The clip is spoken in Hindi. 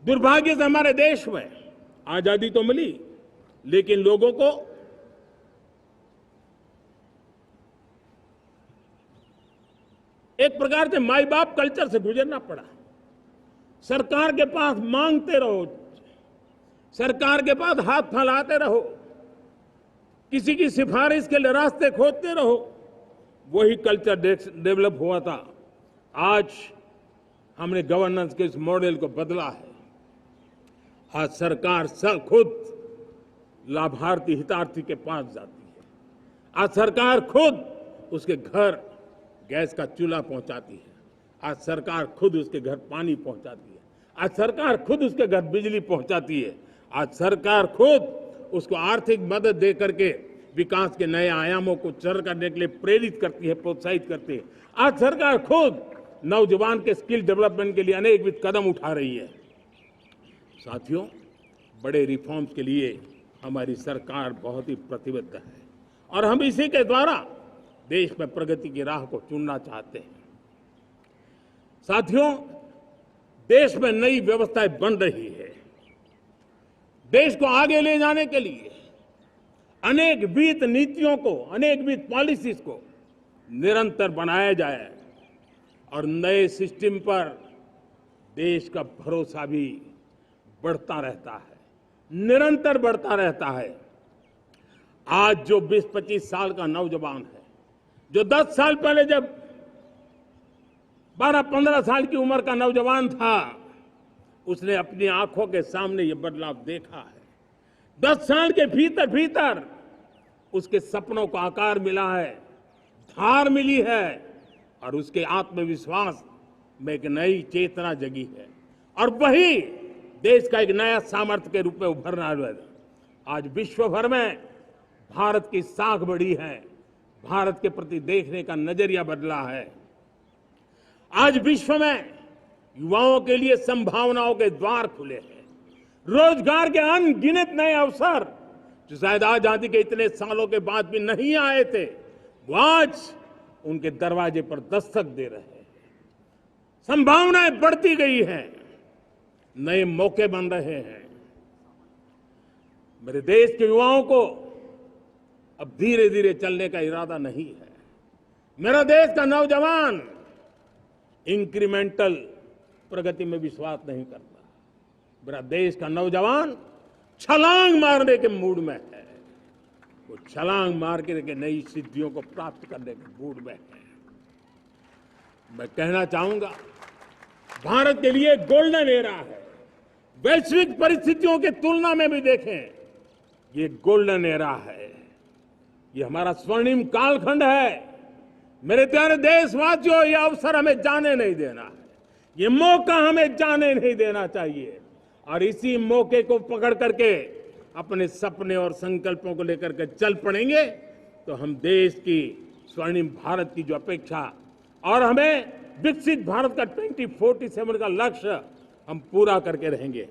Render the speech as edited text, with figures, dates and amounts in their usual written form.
दुर्भाग्य से हमारे देश में आजादी तो मिली, लेकिन लोगों को एक प्रकार से माई बाप कल्चर से गुजरना पड़ा। सरकार के पास मांगते रहो, सरकार के पास हाथ फैलाते रहो, किसी की सिफारिश के लिए रास्ते खोजते रहो, वही कल्चर डेवलप हुआ था। आज हमने गवर्नेंस के इस मॉडल को बदला है। आज सरकार खुद लाभार्थी हितार्थी के पास जाती है। आज सरकार खुद उसके घर गैस का चूल्हा पहुंचाती है। आज सरकार खुद उसके घर पानी पहुंचाती है। आज सरकार खुद उसके घर बिजली पहुंचाती है। आज सरकार खुद उसको आर्थिक मदद दे करके विकास के नए आयामों को सर करने के लिए प्रेरित करती है, प्रोत्साहित करती है। आज सरकार खुद नौजवान के स्किल डेवलपमेंट के लिए अनेकविध कदम उठा रही है। साथियों, बड़े रिफॉर्म्स के लिए हमारी सरकार बहुत ही प्रतिबद्ध है और हम इसी के द्वारा देश में प्रगति की राह को चुनना चाहते हैं। साथियों, देश में नई व्यवस्थाएं बन रही है। देश को आगे ले जाने के लिए अनेक वित्त नीतियों को, अनेक वित्त पॉलिसीज को निरंतर बनाया जाए और नए सिस्टम पर देश का भरोसा भी बढ़ता रहता है, निरंतर बढ़ता रहता है। आज जो 20-25 साल का नौजवान है, जो 10 साल पहले जब 12-15 साल की उम्र का नौजवान था, उसने अपनी आंखों के सामने ये बदलाव देखा है। 10 साल के भीतर भीतर उसके सपनों को आकार मिला है, धार मिली है और उसके आत्मविश्वास में एक नई चेतना जगी है और वही देश का एक नया सामर्थ्य के रूप में उभरना है। आज विश्व भर में भारत की साख बढ़ी है, भारत के प्रति देखने का नजरिया बदला है। आज विश्व में युवाओं के लिए संभावनाओं के द्वार खुले हैं। रोजगार के अनगिनत नए अवसर जो शायद आजादी के इतने सालों के बाद भी नहीं आए थे, वो आज उनके दरवाजे पर दस्तक दे रहे हैं। संभावनाएं बढ़ती गई हैं, नए मौके बन रहे हैं। मेरे देश के युवाओं को अब धीरे धीरे चलने का इरादा नहीं है। मेरा देश का नौजवान इंक्रीमेंटल प्रगति में विश्वास नहीं करता। मेरा देश का नौजवान छलांग मारने के मूड में है। वो छलांग मार के नई सिद्धियों को प्राप्त करने के मूड में है। मैं कहना चाहूंगा, भारत के लिए गोल्डन एरा है। वैश्विक परिस्थितियों की तुलना में भी देखें, ये गोल्डन एरा है। ये हमारा स्वर्णिम कालखंड है। मेरे प्यारे देशवासियों, ये अवसर हमें जाने नहीं देना है। ये मौका हमें जाने नहीं देना चाहिए और इसी मौके को पकड़ करके अपने सपने और संकल्पों को लेकर के चल पड़ेंगे तो हम देश की स्वर्णिम भारत की जो अपेक्षा और हमें विकसित भारत का 2047 का लक्ष्य हम पूरा करके रहेंगे।